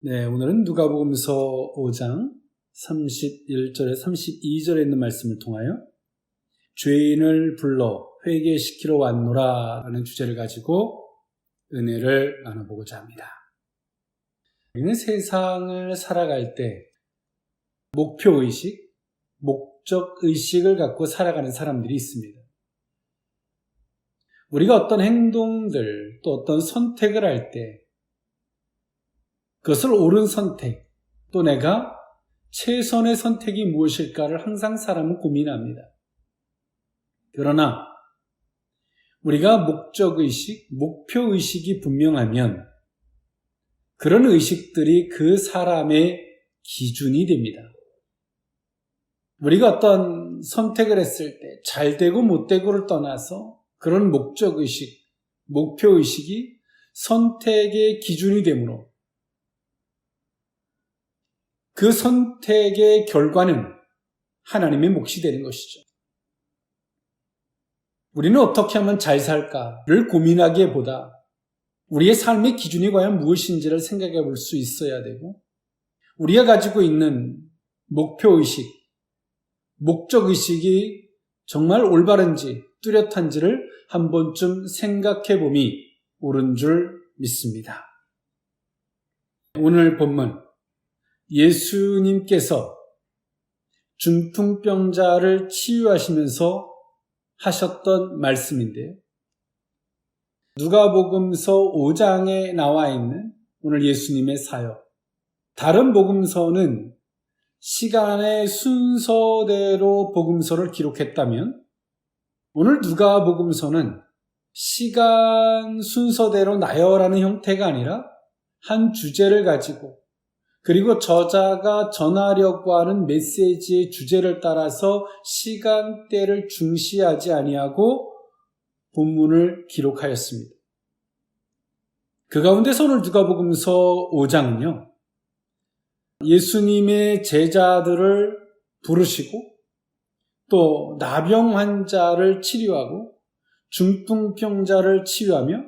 네, 오늘은 누가복음서 5장 31절에 32절에 있는 말씀을 통하여 죄인을 불러 회개시키러 왔노라 라는 주제를 가지고 은혜를 나눠보고자 합니다. 우리는 세상을 살아갈 때 목표의식, 목적의식을 갖고 살아가는 사람들이 있습니다. 우리가 어떤 행동들 또 어떤 선택을 할 때 그것을 옳은 선택, 또 내가 최선의 선택이 무엇일까를 항상 사람은 고민합니다. 그러나 우리가 목적의식, 목표의식이 분명하면 그런 의식들이 그 사람의 기준이 됩니다. 우리가 어떤 선택을 했을 때 잘 되고 못 되고를 떠나서 그런 목적의식, 목표의식이 선택의 기준이 되므로 그 선택의 결과는 하나님의 몫이 되는 것이죠. 우리는 어떻게 하면 잘 살까를 고민하기보다 우리의 삶의 기준이 과연 무엇인지를 생각해 볼 수 있어야 되고, 우리가 가지고 있는 목표의식, 목적의식이 정말 올바른지 뚜렷한지를 한 번쯤 생각해 봄이 옳은 줄 믿습니다. 오늘 본문 예수님께서 중풍병자를 치유하시면서 하셨던 말씀인데요. 누가복음서 5장에 나와 있는 오늘 예수님의 사역. 다른 복음서는 시간의 순서대로 복음서를 기록했다면 오늘 누가복음서는 시간 순서대로 나열하는 형태가 아니라 한 주제를 가지고 그리고 저자가 전하려고 하는 메시지의 주제를 따라서 시간대를 중시하지 아니하고 본문을 기록하였습니다. 그 가운데서 오늘 누가복음서 5장은요. 예수님의 제자들을 부르시고 또 나병 환자를 치료하고 중풍병자를 치유하며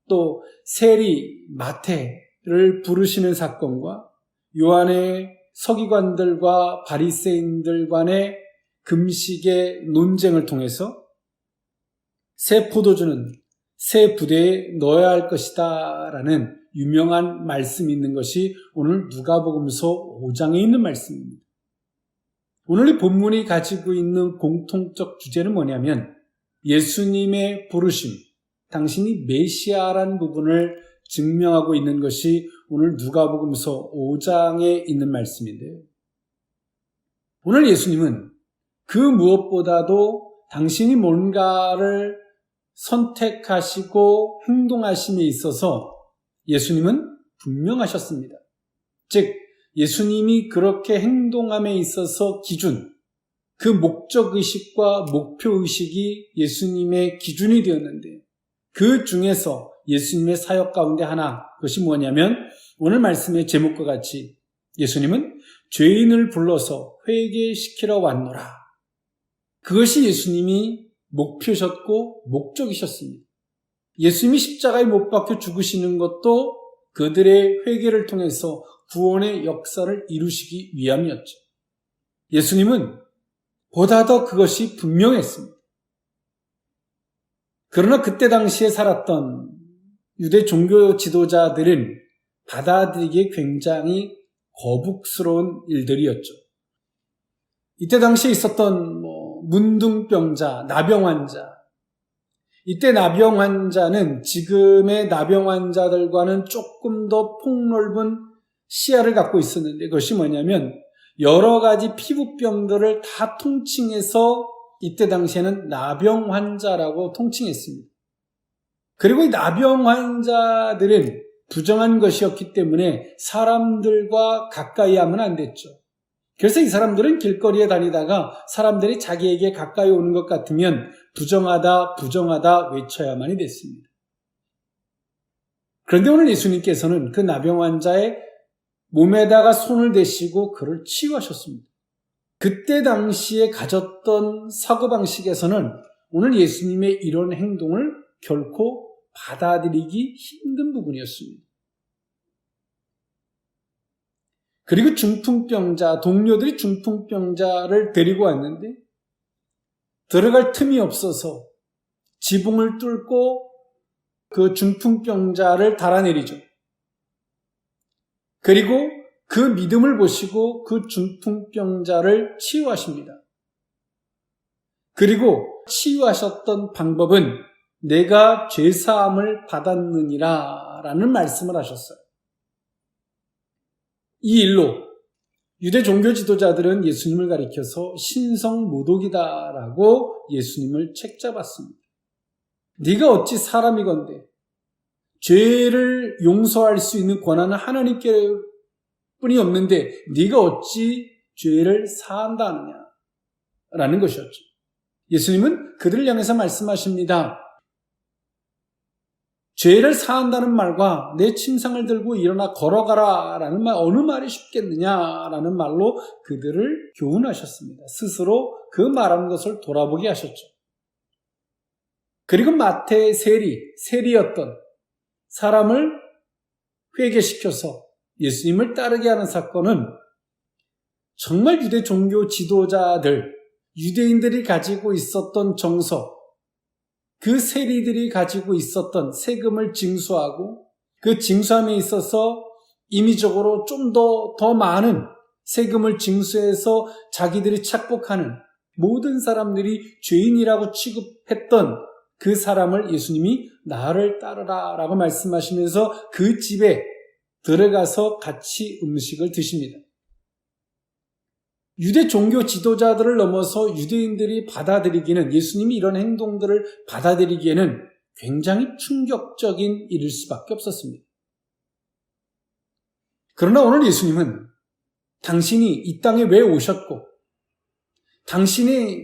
또 세리 마태를 부르시는 사건과 요한의 서기관들과 바리새인들 간의 금식의 논쟁을 통해서 새 포도주는 새 부대에 넣어야 할 것이다 라는 유명한 말씀이 있는 것이 오늘 누가복음서 5장에 있는 말씀입니다. 오늘 이 본문이 가지고 있는 공통적 주제는 뭐냐면 예수님의 부르심, 당신이 메시아라는 부분을 증명하고 있는 것이 오늘 누가복음서 5장에 있는 말씀인데요. 오늘 예수님은 그 무엇보다도 당신이 뭔가를 선택하시고 행동하심에 있어서 예수님은 분명하셨습니다. 즉 예수님이 그렇게 행동함에 있어서 기준, 그 목적의식과 목표의식이 예수님의 기준이 되었는데 그 중에서 예수님의 사역 가운데 하나, 그것이 뭐냐면 오늘 말씀의 제목과 같이 예수님은 죄인을 불러서 회개시키러 왔노라. 그것이 예수님이 목표셨고 목적이셨습니다. 예수님이 십자가에 못 박혀 죽으시는 것도 그들의 회개를 통해서 구원의 역사를 이루시기 위함이었죠. 예수님은 보다 더 그것이 분명했습니다. 그러나 그때 당시에 살았던 유대 종교 지도자들은 받아들이기에 굉장히 거북스러운 일들이었죠. 이때 당시에 있었던 문둥병자, 나병 환자. 이때 나병 환자는 지금의 나병 환자들과는 조금 더 폭넓은 시야를 갖고 있었는데 그것이 뭐냐면 여러 가지 피부병들을 다 통칭해서 이때 당시에는 나병 환자라고 통칭했습니다. 그리고 이 나병 환자들은 부정한 것이었기 때문에 사람들과 가까이 하면 안 됐죠. 그래서 이 사람들은 길거리에 다니다가 사람들이 자기에게 가까이 오는 것 같으면 부정하다, 부정하다 외쳐야만이 됐습니다. 그런데 오늘 예수님께서는 그 나병 환자의 몸에다가 손을 대시고 그를 치유하셨습니다. 그때 당시에 가졌던 사고방식에서는 오늘 예수님의 이런 행동을 결코 받아들이기 힘든 부분이었습니다. 그리고 중풍병자, 동료들이 중풍병자를 데리고 왔는데 들어갈 틈이 없어서 지붕을 뚫고 그 중풍병자를 달아내리죠. 그리고 그 믿음을 보시고 그 중풍병자를 치유하십니다. 그리고 치유하셨던 방법은 내가 죄사함을 받았느니라 라는 말씀을 하셨어요. 이 일로 유대 종교 지도자들은 예수님을 가리켜서 신성모독이다라고 예수님을 책잡았습니다. 네가 어찌 사람이건대 죄를 용서할 수 있는 권한은 하나님께 뿐이 없는데 네가 어찌 죄를 사한다 하느냐 라는 것이었죠. 예수님은 그들을 향해서 말씀하십니다. 죄를 사한다는 말과 내 침상을 들고 일어나 걸어가라 라는 말, 어느 말이 쉽겠느냐라는 말로 그들을 교훈하셨습니다. 스스로 그 말한 것을 돌아보게 하셨죠. 그리고 마태의 세리였던 사람을 회개시켜서 예수님을 따르게 하는 사건은 정말 유대 종교 지도자들, 유대인들이 가지고 있었던 정서, 그 세리들이 가지고 있었던 세금을 징수하고 그 징수함에 있어서 임의적으로 좀 더 많은 세금을 징수해서 자기들이 착복하는 모든 사람들이 죄인이라고 취급했던 그 사람을 예수님이 나를 따르라 라고 말씀하시면서 그 집에 들어가서 같이 음식을 드십니다. 유대 종교 지도자들을 넘어서 유대인들이 받아들이기에는, 예수님이 이런 행동들을 받아들이기에는 굉장히 충격적인 일일 수밖에 없었습니다. 그러나 오늘 예수님은 당신이 이 땅에 왜 오셨고 당신이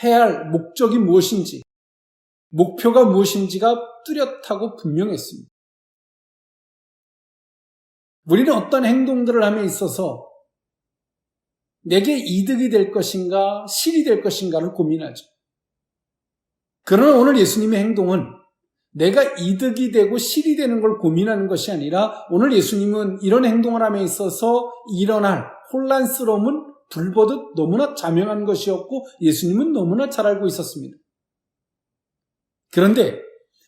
해야 할 목적이 무엇인지, 목표가 무엇인지가 뚜렷하고 분명했습니다. 우리는 어떤 행동들을 함에 있어서 내게 이득이 될 것인가, 실이 될 것인가를 고민하죠. 그러나 오늘 예수님의 행동은 내가 이득이 되고 실이 되는 걸 고민하는 것이 아니라 오늘 예수님은 이런 행동을 함에 있어서 일어날 혼란스러움은 불보듯 너무나 자명한 것이었고 예수님은 너무나 잘 알고 있었습니다. 그런데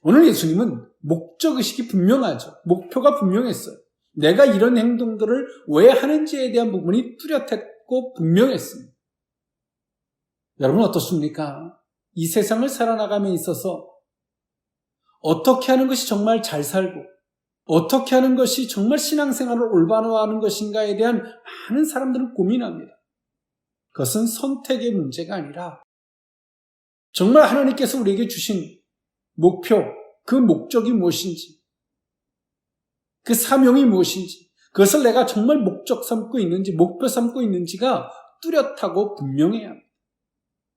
오늘 예수님은 목적의식이 분명하죠. 목표가 분명했어요. 내가 이런 행동들을 왜 하는지에 대한 부분이 뚜렷했고 분명했습니다. 여러분 어떻습니까? 이 세상을 살아나감에 있어서 어떻게 하는 것이 정말 잘 살고 어떻게 하는 것이 정말 신앙생활을 올바로 하는 것인가에 대한 많은 사람들은 고민합니다. 그것은 선택의 문제가 아니라 정말 하나님께서 우리에게 주신 목표, 그 목적이 무엇인지, 그 사명이 무엇인지, 그것을 내가 정말 목적 삼고 있는지, 목표 삼고 있는지가 뚜렷하고 분명해야 합니다.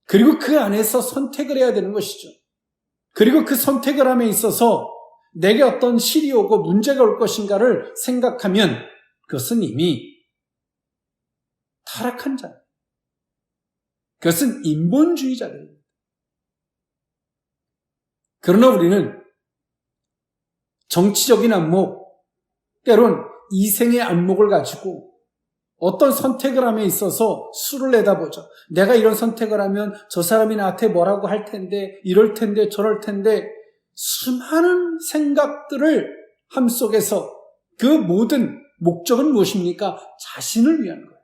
그리고 그 안에서 선택을 해야 되는 것이죠. 그리고 그 선택을 함에 있어서 내게 어떤 실이 오고 문제가 올 것인가를 생각하면 그것은 이미 타락한 자, 그것은 인본주의자들입니다. 그러나 우리는 정치적인 안목, 때론 이생의 안목을 가지고 어떤 선택을 함에 있어서 수를 내다보죠. 내가 이런 선택을 하면 저 사람이 나한테 뭐라고 할 텐데, 이럴 텐데, 저럴 텐데, 수많은 생각들을 함 속에서 그 모든 목적은 무엇입니까? 자신을 위한 거예요.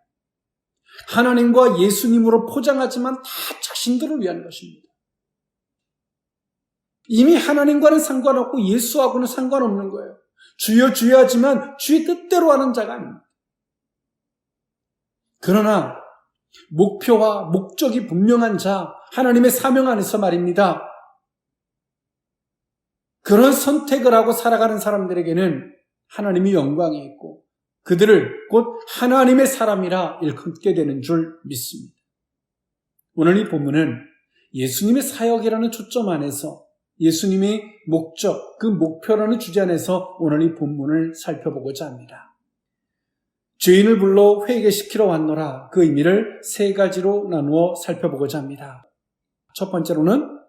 하나님과 예수님으로 포장하지만 다 자신들을 위한 것입니다. 이미 하나님과는 상관없고 예수하고는 상관없는 거예요. 주여 주여 하지만 주의 뜻대로 하는 자가 아닙니다. 그러나 목표와 목적이 분명한 자, 하나님의 사명 안에서 말입니다. 그런 선택을 하고 살아가는 사람들에게는 하나님이 영광이 있고 그들을 곧 하나님의 사람이라 일컫게 되는 줄 믿습니다. 오늘 이 본문은 예수님의 사역이라는 초점 안에서 예수님의 목적, 그 목표라는 주제 안에서 오늘 이 본문을 살펴보고자 합니다. 죄인을 불러 회개시키러 왔노라, 그 의미를 세 가지로 나누어 살펴보고자 합니다. 첫 번째로는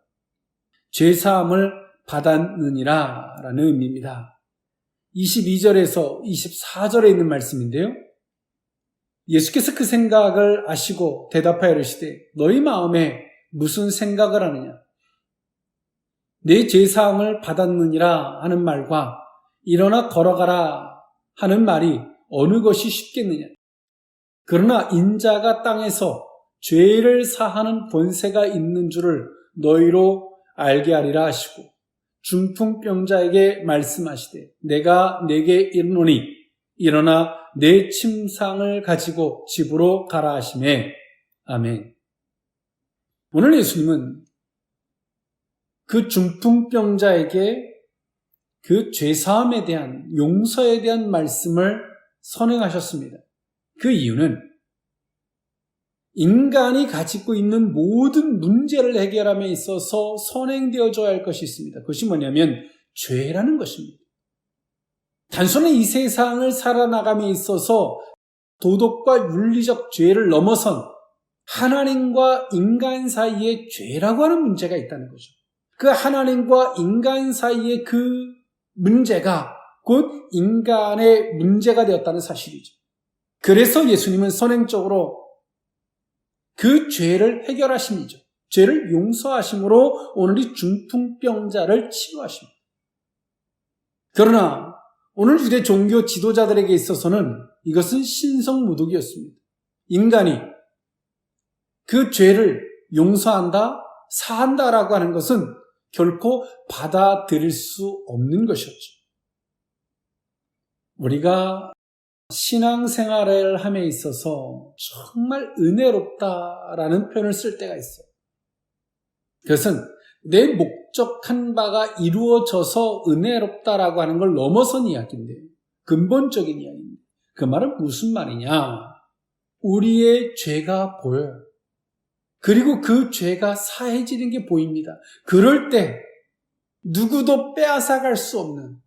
죄사함을 받았느니라 라는 의미입니다. 22절에서 24절에 있는 말씀인데요. 예수께서 그 생각을 아시고 대답하여 이르시되 너희 마음에 무슨 생각을 하느냐? 내 죄사함을 받았느니라 하는 말과 일어나 걸어가라 하는 말이 어느 것이 쉽겠느냐? 그러나 인자가 땅에서 죄를 사하는 본세가 있는 줄을 너희로 알게 하리라 하시고 중풍병자에게 말씀하시되 내가 네게 이르노니 일어나 내 침상을 가지고 집으로 가라 하시매. 아멘. 오늘 예수님은 그 중풍병자에게 그 죄사함에 대한, 용서에 대한 말씀을 선행하셨습니다. 그 이유는 인간이 가지고 있는 모든 문제를 해결함에 있어서 선행되어져야 할 것이 있습니다. 그것이 뭐냐면 죄라는 것입니다. 단순히 이 세상을 살아나감에 있어서 도덕과 윤리적 죄를 넘어선 하나님과 인간 사이의 죄라고 하는 문제가 있다는 거죠. 그 하나님과 인간 사이의 그 문제가 곧 인간의 문제가 되었다는 사실이죠. 그래서 예수님은 선행적으로 그 죄를 해결하심이죠. 죄를 용서하심으로 오늘 이 중풍병자를 치유하십니다. 그러나 오늘 유대 종교 지도자들에게 있어서는 이것은 신성모독이었습니다. 인간이 그 죄를 용서한다, 사한다라고 하는 것은 결코 받아들일 수 없는 것이었죠. 우리가 신앙생활을 함에 있어서 정말 은혜롭다라는 표현을 쓸 때가 있어요. 그것은 내 목적한 바가 이루어져서 은혜롭다라고 하는 걸 넘어선 이야기인데, 근본적인 이야기입니다. 그 말은 무슨 말이냐? 우리의 죄가 보여요. 그리고 그 죄가 사해지는 게 보입니다. 그럴 때 누구도 빼앗아갈 수 없는,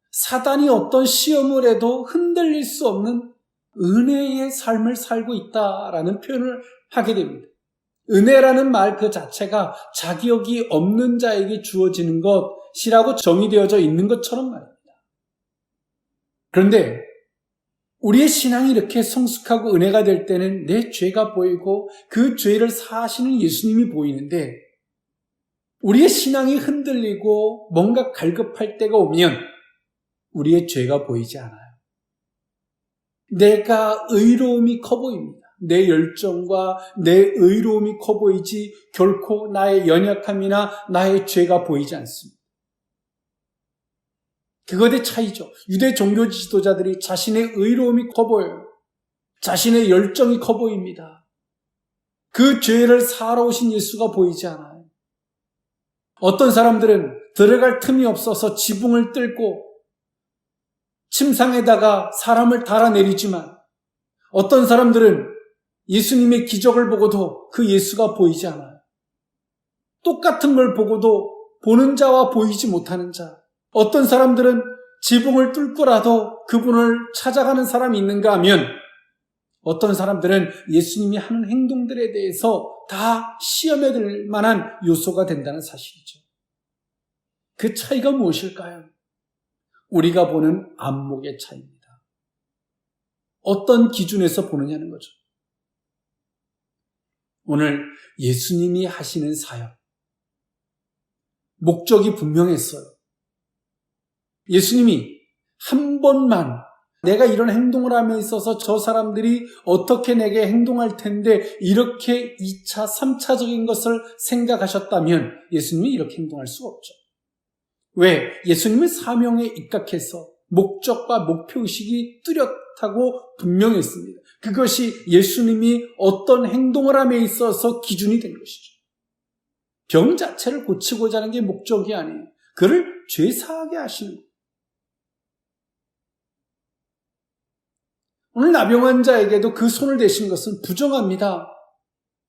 사단이 어떤 시험을 해도 흔들릴 수 없는 은혜의 삶을 살고 있다라는 표현을 하게 됩니다. 은혜라는 말 그 자체가 자격이 없는 자에게 주어지는 것이라고 정의되어져 있는 것처럼 말입니다. 그런데 우리의 신앙이 이렇게 성숙하고 은혜가 될 때는 내 죄가 보이고 그 죄를 사하시는 예수님이 보이는데, 우리의 신앙이 흔들리고 뭔가 갈급할 때가 오면 우리의 죄가 보이지 않아요. 내가 의로움이 커 보입니다. 내 열정과 내 의로움이 커 보이지 결코 나의 연약함이나 나의 죄가 보이지 않습니다. 그것의 차이죠. 유대 종교 지도자들이 자신의 의로움이 커 보여요. 자신의 열정이 커 보입니다. 그 죄를 사하러 오신 예수가 보이지 않아요. 어떤 사람들은 들어갈 틈이 없어서 지붕을 뚫고 침상에다가 사람을 달아내리지만, 어떤 사람들은 예수님의 기적을 보고도 그 예수가 보이지 않아요. 똑같은 걸 보고도 보는 자와 보이지 못하는 자. 어떤 사람들은 지붕을 뚫고라도 그분을 찾아가는 사람이 있는가 하면, 어떤 사람들은 예수님이 하는 행동들에 대해서 다 시험에 들 만한 요소가 된다는 사실이죠. 그 차이가 무엇일까요? 우리가 보는 안목의 차이입니다. 어떤 기준에서 보느냐는 거죠. 오늘 예수님이 하시는 사역, 목적이 분명했어요. 예수님이 한 번만 내가 이런 행동을 함에 있어서 저 사람들이 어떻게 내게 행동할 텐데 이렇게 2차, 3차적인 것을 생각하셨다면 예수님이 이렇게 행동할 수가 없죠. 왜? 예수님은 사명에 입각해서 목적과 목표의식이 뚜렷하고 분명했습니다. 그것이 예수님이 어떤 행동을 함에 있어서 기준이 된 것이죠. 병 자체를 고치고자 하는 게 목적이 아니에요. 그를 죄사하게 하시는 거예요. 오늘 나병 환자에게도 그 손을 대신 것은 부정합니다.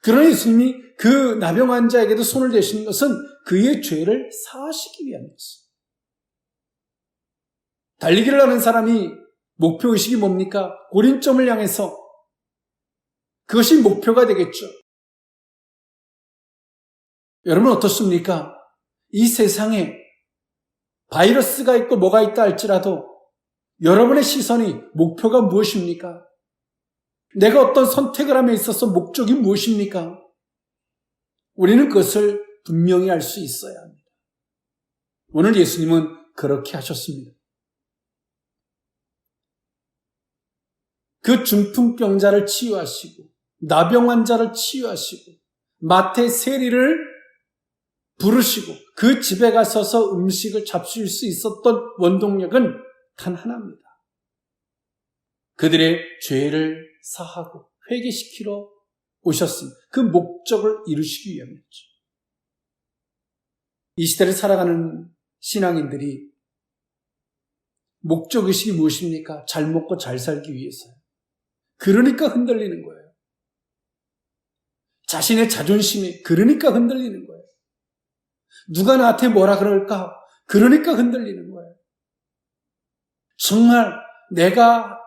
그러나 예수님이 그 나병 환자에게도 손을 대시는 것은 그의 죄를 사하시기 위함이었어요. 달리기를 하는 사람이 목표의식이 뭡니까? 고림점을 향해서 그것이 목표가 되겠죠. 여러분 어떻습니까? 이 세상에 바이러스가 있고 뭐가 있다 할지라도 여러분의 시선이 목표가 무엇입니까? 내가 어떤 선택을 함에 있어서 목적이 무엇입니까? 우리는 그것을 분명히 알 수 있어야 합니다. 오늘 예수님은 그렇게 하셨습니다. 그 중풍병자를 치유하시고 나병 환자를 치유하시고 마태 세리를 부르시고 그 집에 가서서 음식을 잡수일 수 있었던 원동력은 단 하나입니다. 그들의 죄를 사하고 회개시키러 오셨습니다. 그 목적을 이루시기 위함이었죠. 이 시대를 살아가는 신앙인들이 목적의식이 무엇입니까? 잘 먹고 잘 살기 위해서요. 그러니까 흔들리는 거예요. 자신의 자존심이 그러니까 흔들리는 거예요. 누가 나한테 뭐라 그럴까? 그러니까 흔들리는 거예요. 정말 내가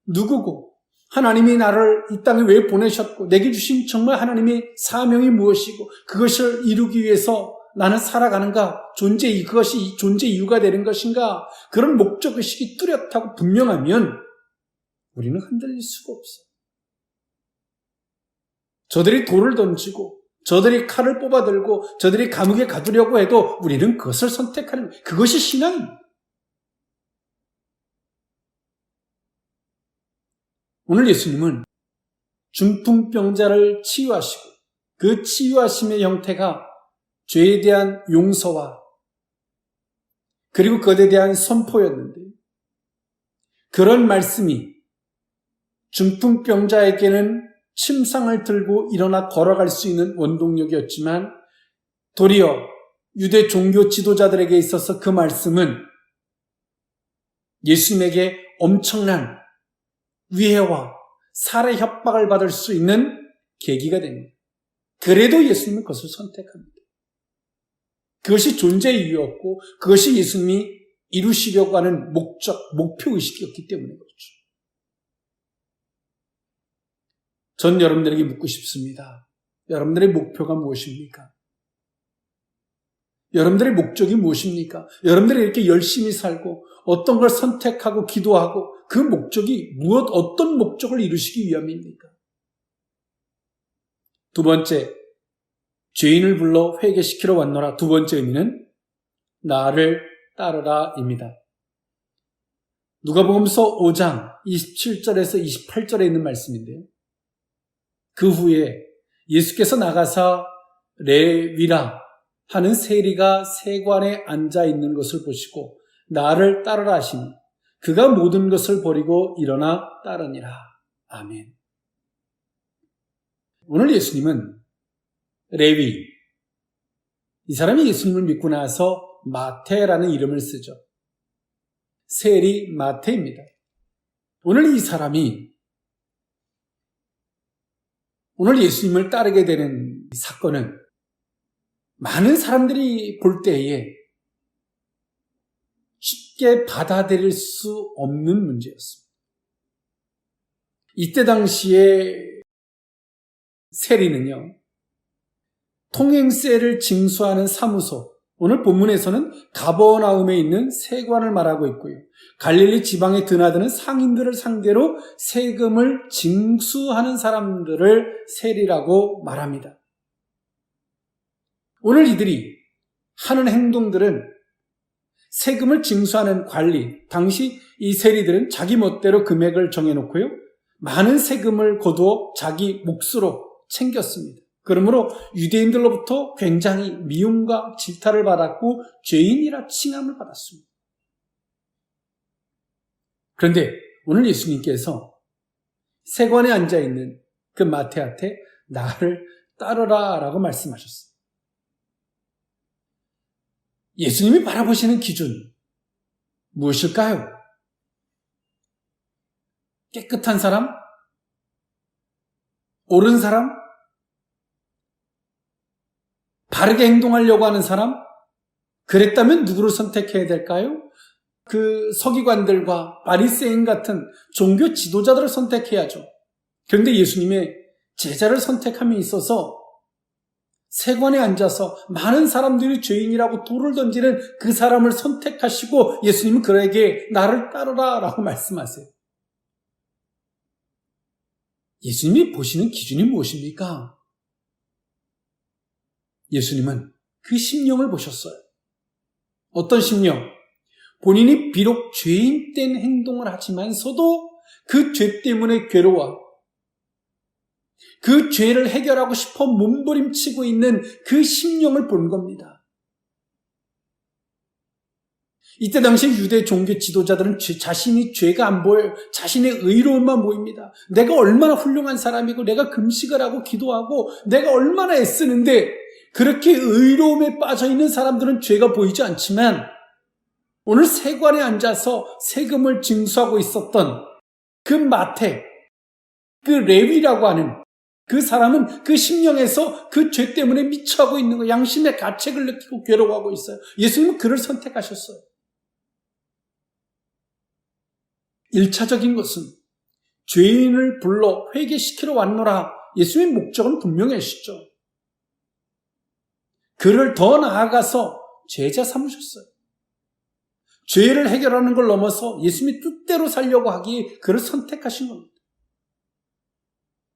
누구고 하나님이 나를 이 땅에 왜 보내셨고 내게 주신 정말 하나님의 사명이 무엇이고 그것을 이루기 위해서 나는 살아가는가? 그것이 존재 이유가 되는 것인가? 그런 목적의식이 뚜렷하고 분명하면 우리는 흔들릴 수가 없어요. 저들이 돌을 던지고 저들이 칼을 뽑아들고 저들이 감옥에 가두려고 해도 우리는 그것을 선택하는 거예요. 그것이 신앙입니다. 오늘 예수님은 중풍병자를 치유하시고 그 치유하심의 형태가 죄에 대한 용서와 그리고 그것에 대한 선포였는데 그런 말씀이 중풍병자에게는 침상을 들고 일어나 걸어갈 수 있는 원동력이었지만 도리어 유대 종교 지도자들에게 있어서 그 말씀은 예수님에게 엄청난 위해와 살해 협박을 받을 수 있는 계기가 됩니다. 그래도 예수님은 그것을 선택합니다. 그것이 존재 이유였고 그것이 예수님이 이루시려고 하는 목표의식이었기 때문에 그렇죠. 전 여러분들에게 묻고 싶습니다. 여러분들의 목표가 무엇입니까? 여러분들의 목적이 무엇입니까? 여러분들이 이렇게 열심히 살고 어떤 걸 선택하고 기도하고 그 목적이 어떤 목적을 이루시기 위함입니까? 두 번째, 죄인을 불러 회개시키러 왔노라. 두 번째 의미는 나를 따르라입니다. 누가복음서 5장 27절에서 28절에 있는 말씀인데요. 그 후에 예수께서 나가사 레위라 하는 세리가 세관에 앉아 있는 것을 보시고 나를 따르라 하시니 그가 모든 것을 버리고 일어나 따르니라. 아멘. 오늘 예수님은 레위, 이 사람이 예수님을 믿고 나서 마태라는 이름을 쓰죠. 세리 마태입니다. 오늘 이 사람이 오늘 예수님을 따르게 되는 사건은 많은 사람들이 볼 때에 쉽게 받아들일 수 없는 문제였습니다. 이때 당시에 세리는요, 통행세를 징수하는 사무소, 오늘 본문에서는 가버나움에 있는 세관을 말하고 있고요. 갈릴리 지방에 드나드는 상인들을 상대로 세금을 징수하는 사람들을 세리라고 말합니다. 오늘 이들이 하는 행동들은 세금을 징수하는 관리, 당시 이 세리들은 자기 멋대로 금액을 정해놓고요. 많은 세금을 거두어 자기 몫으로 챙겼습니다. 그러므로 유대인들로부터 굉장히 미움과 질타를 받았고 죄인이라 칭함을 받았습니다. 그런데 오늘 예수님께서 세관에 앉아있는 그 마태한테 나를 따르라 라고 말씀하셨어요. 예수님이 바라보시는 기준 무엇일까요? 깨끗한 사람? 옳은 사람? 바르게 행동하려고 하는 사람? 그랬다면 누구를 선택해야 될까요? 그 서기관들과 바리새인 같은 종교 지도자들을 선택해야죠. 그런데 예수님의 제자를 선택함에 있어서 세관에 앉아서 많은 사람들이 죄인이라고 돌을 던지는 그 사람을 선택하시고 예수님은 그에게 나를 따르라 라고 말씀하세요. 예수님이 보시는 기준이 무엇입니까? 예수님은 그 심령을 보셨어요. 어떤 심령? 본인이 비록 죄인된 행동을 하지만서도 그 죄 때문에 괴로워 그 죄를 해결하고 싶어 몸부림치고 있는 그 심령을 본 겁니다. 이때 당시 유대 종교 지도자들은 자신이 죄가 안 보여요. 자신의 의로움만 보입니다. 내가 얼마나 훌륭한 사람이고 내가 금식을 하고 기도하고 내가 얼마나 애쓰는데 그렇게 의로움에 빠져있는 사람들은 죄가 보이지 않지만 오늘 세관에 앉아서 세금을 징수하고 있었던 그 마태, 그 레위라고 하는 그 사람은 그 심령에서 그 죄 때문에 미쳐하고 있는 거예요. 양심의 가책을 느끼고 괴로워하고 있어요. 예수님은 그를 선택하셨어요. 1차적인 것은 죄인을 불러 회개시키러 왔노라. 예수님의 목적은 분명하시죠. 그를 더 나아가서 제자 삼으셨어요. 죄를 해결하는 걸 넘어서 예수님이 뜻대로 살려고 하기에 그를 선택하신 겁니다.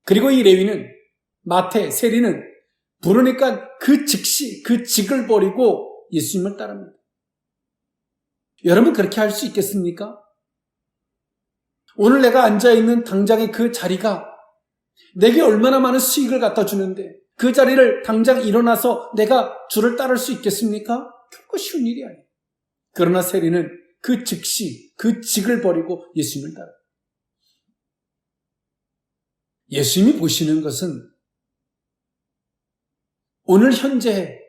그리고 이 레위는 마태, 세리는 부르니까 그 즉시 그 직을 버리고 예수님을 따릅니다. 여러분 그렇게 할 수 있겠습니까? 오늘 내가 앉아있는 당장의 그 자리가 내게 얼마나 많은 수익을 갖다 주는데 그 자리를 당장 일어나서 내가 주를 따를 수 있겠습니까? 결코 쉬운 일이 아니에요. 그러나 세리는 그 즉시 그 직을 버리고 예수님을 따릅니다. 예수님이 보시는 것은 오늘 현재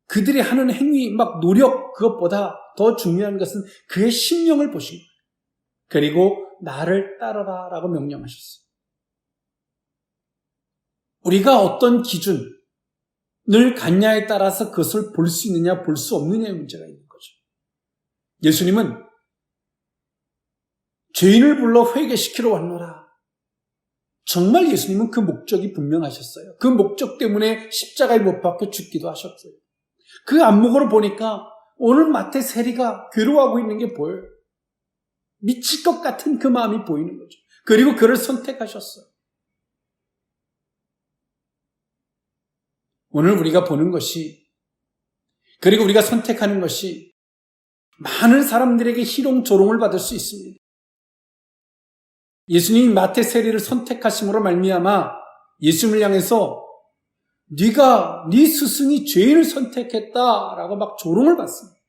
그들이 하는 행위, 막 노력 그것보다 더 중요한 것은 그의 심령을 보신 거예요. 그리고 나를 따르라 라고 명령하셨어요. 우리가 어떤 기준을 갖냐에 따라서 그것을 볼 수 있느냐 볼 수 없느냐의 문제가 있는 거죠. 예수님은 죄인을 불러 회개시키러 왔노라. 정말 예수님은 그 목적이 분명하셨어요. 그 목적 때문에 십자가에 못 박혀 죽기도 하셨어요. 그 안목으로 보니까 오늘 마태 세리가 괴로워하고 있는 게 보여요. 미칠 것 같은 그 마음이 보이는 거죠. 그리고 그를 선택하셨어요. 오늘 우리가 보는 것이 그리고 우리가 선택하는 것이 많은 사람들에게 희롱조롱을 받을 수 있습니다. 예수님이 마태 세리를 선택하심으로 말미암아 예수님을 향해서 네가 네 스승이 죄인을 선택했다라고 막 조롱을 받습니다.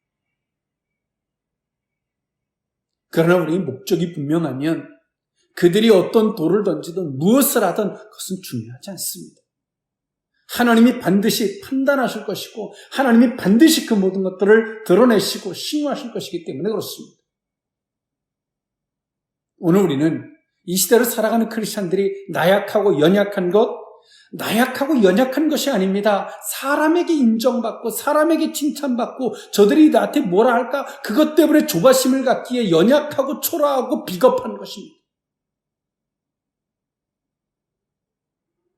그러나 우리 목적이 분명하면 그들이 어떤 돌을 던지든 무엇을 하든 그것은 중요하지 않습니다. 하나님이 반드시 판단하실 것이고 하나님이 반드시 그 모든 것들을 드러내시고 신용하실 것이기 때문에 그렇습니다. 오늘 우리는 이 시대를 살아가는 크리스찬들이 나약하고 연약한 것이 아닙니다. 사람에게 인정받고 사람에게 칭찬받고 저들이 나한테 뭐라 할까? 그것 때문에 조바심을 갖기에 연약하고 초라하고 비겁한 것입니다.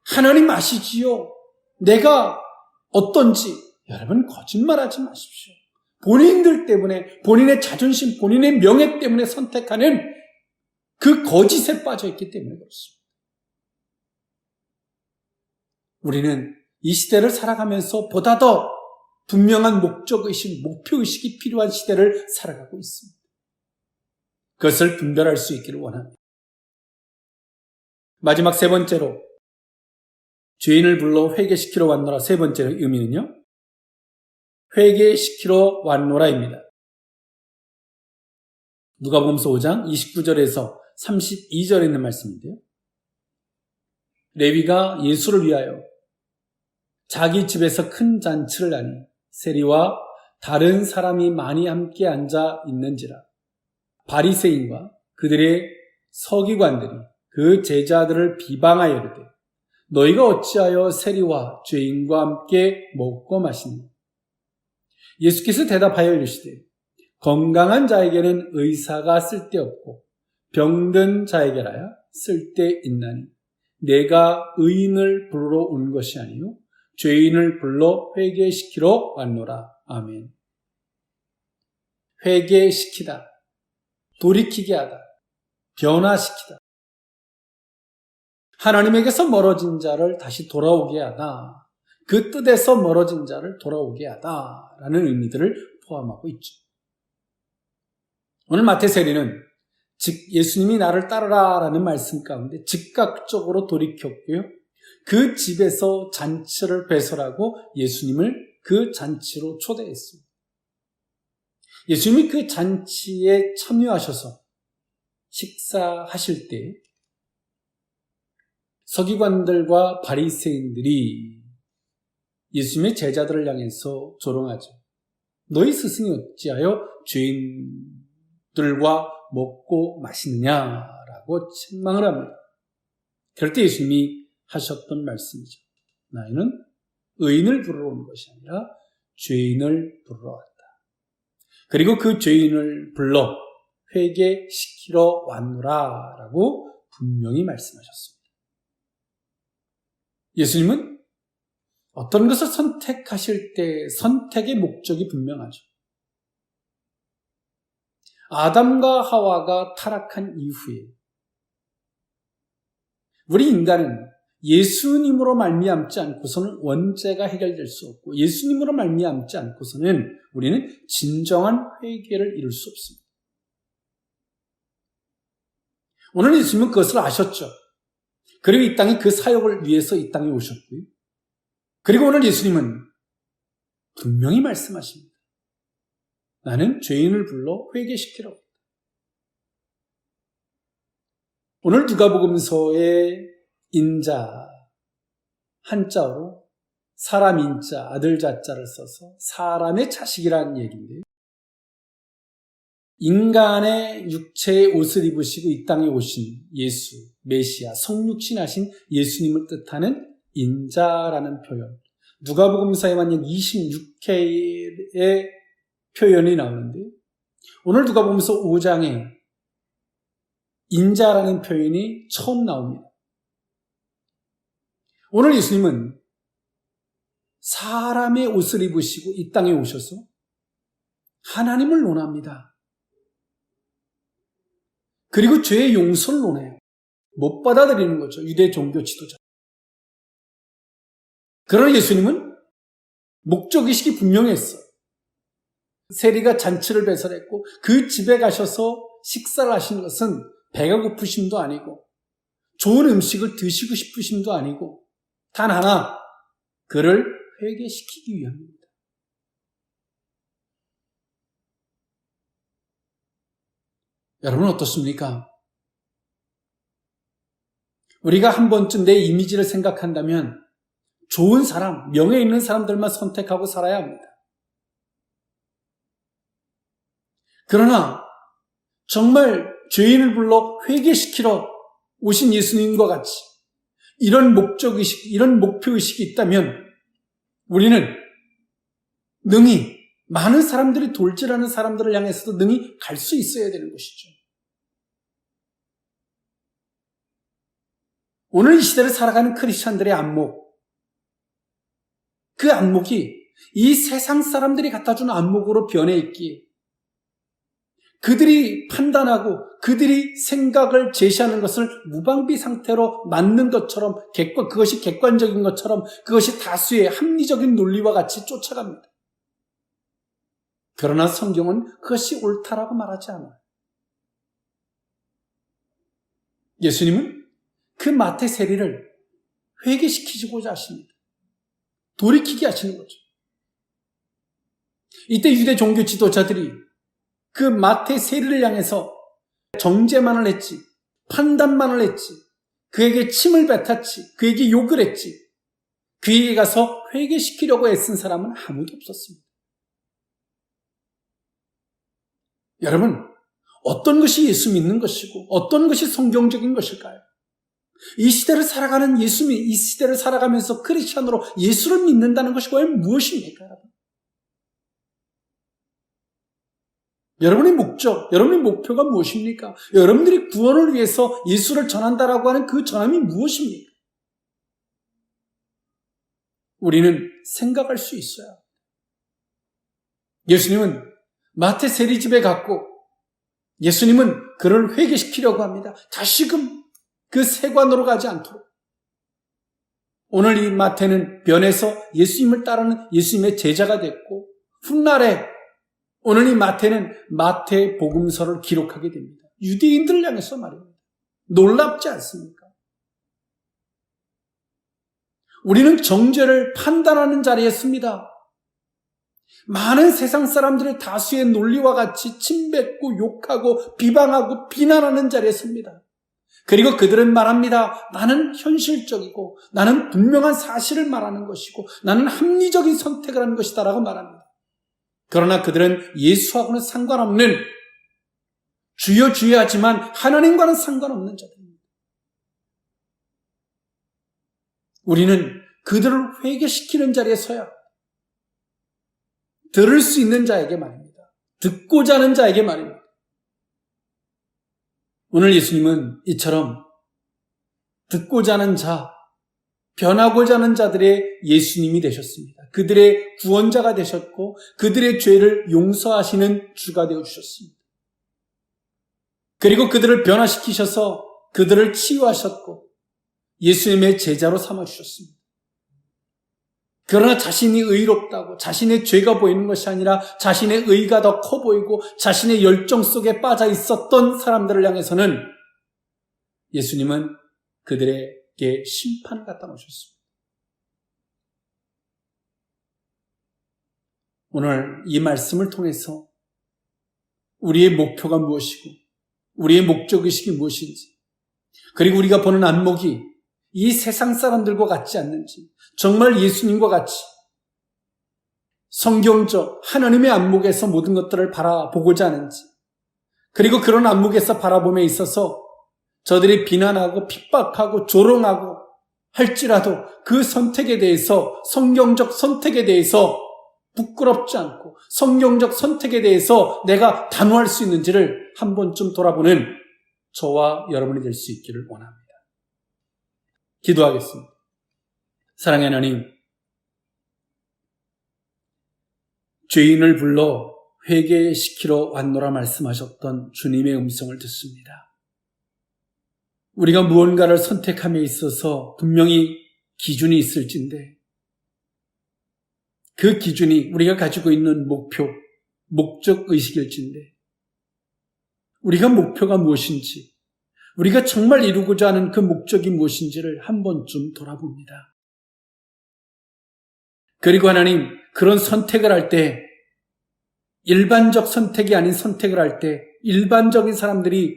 하나님 아시지요? 내가 어떤지. 여러분 거짓말하지 마십시오. 본인들 때문에 본인의 자존심, 본인의 명예 때문에 선택하는 그 거짓에 빠져있기 때문에 그렇습니다. 우리는 이 시대를 살아가면서 보다 더 분명한 목적의식, 목표의식이 필요한 시대를 살아가고 있습니다. 그것을 분별할 수 있기를 원합니다. 마지막 세 번째로 죄인을 불러 회개시키러 왔노라. 세 번째 의미는요. 회개시키러 왔노라입니다. 누가복음서 5장 29절에서 32절에 있는 말씀인데요. 레위가 예수를 위하여 자기 집에서 큰 잔치를 하니 세리와 다른 사람이 많이 함께 앉아 있는지라. 바리새인과 그들의 서기관들이 그 제자들을 비방하여 이르되 너희가 어찌하여 세리와 죄인과 함께 먹고 마시니? 예수께서 대답하여 이르시되 건강한 자에게는 의사가 쓸데없고 병든 자에게라야 쓸데있나니 내가 의인을 부르러 온 것이 아니요 죄인을 불러 회개시키러 왔노라. 아멘. 회개시키다, 돌이키게 하다, 변화시키다. 하나님에게서 멀어진 자를 다시 돌아오게 하다. 그 뜻에서 멀어진 자를 돌아오게 하다. 라는 의미들을 포함하고 있죠. 오늘 마태 세리는 즉 예수님이 나를 따르라 라는 말씀 가운데 즉각적으로 돌이켰고요. 그 집에서 잔치를 배설하고 예수님을 그 잔치로 초대했습니다. 예수님이 그 잔치에 참여하셔서 식사하실 때 서기관들과 바리새인들이 예수님의 제자들을 향해서 조롱하죠. 너희 스승이 어찌하여 죄인들과 먹고 마시느냐라고 책망을 합니다. 그럴 때 예수님이 하셨던 말씀이죠. 나는 의인을 부르러 온 것이 아니라 죄인을 부르러 왔다. 그리고 그 죄인을 불러 회개시키러 왔노라 라고 분명히 말씀하셨습니다. 예수님은 어떤 것을 선택하실 때 선택의 목적이 분명하죠. 아담과 하와가 타락한 이후에 우리 인간은 예수님으로 말미암지 않고서는 원죄가 해결될 수 없고 예수님으로 말미암지 않고서는 우리는 진정한 회개를 이룰 수 없습니다. 오늘 예수님은 그것을 아셨죠. 그리고 이 땅에 그 사역을 위해서 이 땅에 오셨고요. 그리고 오늘 예수님은 분명히 말씀하십니다. 나는 죄인을 불러 회개시키러 왔다. 오늘 누가복음서의 인자, 한자어로 사람 인자, 아들 자자를 써서 사람의 자식이라는 얘기인데요. 인간의 육체의 옷을 입으시고 이 땅에 오신 예수, 메시아, 성육신하신 예수님을 뜻하는 인자라는 표현. 누가복음서에 만약 26회의 표현이 나오는데 오늘 누가복음서 5장에 인자라는 표현이 처음 나옵니다. 오늘 예수님은 사람의 옷을 입으시고 이 땅에 오셔서 하나님을 논합니다. 그리고 죄의 용서를 논해요. 못 받아들이는 거죠. 유대 종교 지도자. 그러나 예수님은 목적의식이 분명했어요. 세리가 잔치를 배설했고 그 집에 가셔서 식사를 하신 것은 배가 고프심도 아니고 좋은 음식을 드시고 싶으심도 아니고 단 하나, 그를 회개시키기 위함입니다. 여러분 어떻습니까? 우리가 한 번쯤 내 이미지를 생각한다면 좋은 사람, 명예 있는 사람들만 선택하고 살아야 합니다. 그러나 정말 죄인을 불러 회개시키러 오신 예수님과 같이 이런 목적의식, 이런 목표의식이 있다면 우리는 능히 많은 사람들이 돌질하는 사람들을 향해서도 능히 갈 수 있어야 되는 것이죠. 오늘 이 시대를 살아가는 크리스찬들의 안목, 그 안목이 이 세상 사람들이 갖다주는 안목으로 변해 있기에 그들이 판단하고 그들이 생각을 제시하는 것을 무방비 상태로 맞는 것처럼 그것이 객관적인 것처럼 그것이 다수의 합리적인 논리와 같이 쫓아갑니다. 그러나 성경은 그것이 옳다라고 말하지 않아요. 예수님은 그 마태 세리를 회개시키고자 하십니다. 돌이키게 하시는 거죠. 이때 유대 종교 지도자들이 그 마태 세리를 향해서 정죄만을 했지, 판단만을 했지, 그에게 침을 뱉었지, 그에게 욕을 했지, 그에게 가서 회개시키려고 애쓴 사람은 아무도 없었습니다. 여러분, 어떤 것이 예수 믿는 것이고 어떤 것이 성경적인 것일까요? 이 시대를 살아가는 이 시대를 살아가면서 크리스천으로 예수를 믿는다는 것이 과연 무엇입니까, 여러분? 여러분의 목적, 여러분의 목표가 무엇입니까? 여러분들이 구원을 위해서 예수를 전한다라고 하는 그 전함이 무엇입니까? 우리는 생각할 수 있어요. 예수님은 마태 세리 집에 갔고 예수님은 그를 회개시키려고 합니다. 다시금 그 세관으로 가지 않도록 오늘 이 마태는 변해서 예수님을 따르는 예수님의 제자가 됐고 훗날에 오늘 이 마태는 마태 복음서를 기록하게 됩니다. 유대인들을 향해서 말입니다. 놀랍지 않습니까? 우리는 정죄를 판단하는 자리에 씁니다. 많은 세상 사람들의 다수의 논리와 같이 침뱉고 욕하고 비방하고 비난하는 자리에 씁니다. 그리고 그들은 말합니다. 나는 현실적이고 나는 분명한 사실을 말하는 것이고 나는 합리적인 선택을 하는 것이다 라고 말합니다. 그러나 그들은 예수하고는 상관없는 주여 주여 하지만 하나님과는 상관없는 자들입니다. 우리는 그들을 회개시키는 자리에 서야 들을 수 있는 자에게 말입니다. 듣고자 하는 자에게 말입니다. 오늘 예수님은 이처럼 듣고자 하는 자, 변하고자 하는 자들의 예수님이 되셨습니다. 그들의 구원자가 되셨고 그들의 죄를 용서하시는 주가 되어주셨습니다. 그리고 그들을 변화시키셔서 그들을 치유하셨고 예수님의 제자로 삼아주셨습니다. 그러나 자신이 의롭다고 자신의 죄가 보이는 것이 아니라 자신의 의가 더 커 보이고 자신의 열정 속에 빠져 있었던 사람들을 향해서는 예수님은 그들에게 심판을 갖다 놓으셨습니다. 오늘 이 말씀을 통해서 우리의 목표가 무엇이고 우리의 목적의식이 무엇인지 그리고 우리가 보는 안목이 이 세상 사람들과 같지 않는지 정말 예수님과 같이 성경적 하나님의 안목에서 모든 것들을 바라보고자 하는지 그리고 그런 안목에서 바라봄에 있어서 저들이 비난하고 핍박하고 조롱하고 할지라도 그 선택에 대해서 성경적 선택에 대해서 부끄럽지 않고 성경적 선택에 대해서 내가 단호할 수 있는지를 한 번쯤 돌아보는 저와 여러분이 될 수 있기를 원합니다. 기도하겠습니다. 사랑의 하나님, 죄인을 불러 회개시키러 왔노라 말씀하셨던 주님의 음성을 듣습니다. 우리가 무언가를 선택함에 있어서 분명히 기준이 있을진데 그 기준이 우리가 가지고 있는 목표, 목적의식일진데 우리가 목표가 무엇인지 우리가 정말 이루고자 하는 그 목적이 무엇인지를 한 번쯤 돌아봅니다. 그리고 하나님, 그런 선택을 할 때 일반적 선택이 아닌 선택을 할 때 일반적인 사람들이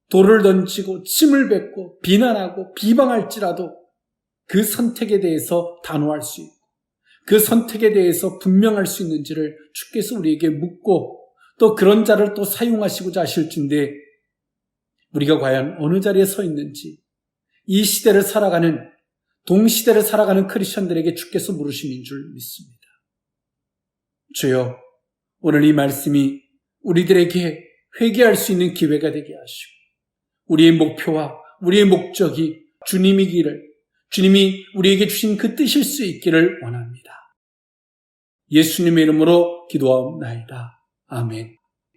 돌을 던지고 침을 뱉고 비난하고 비방할지라도 그 선택에 대해서 단호할 수 있고 그 선택에 대해서 분명할 수 있는지를 주께서 우리에게 묻고 또 그런 자를 또 사용하시고자 하실진데 우리가 과연 어느 자리에 서 있는지 이 시대를 살아가는 동시대를 살아가는 크리스천들에게 주께서 물으심인 줄 믿습니다. 주여, 오늘 이 말씀이 우리들에게 회개할 수 있는 기회가 되게 하시고 우리의 목표와 우리의 목적이 주님이기를 주님이 우리에게 주신 그 뜻일 수 있기를 원합니다. 예수님의 이름으로 기도하옵나이다. 아멘.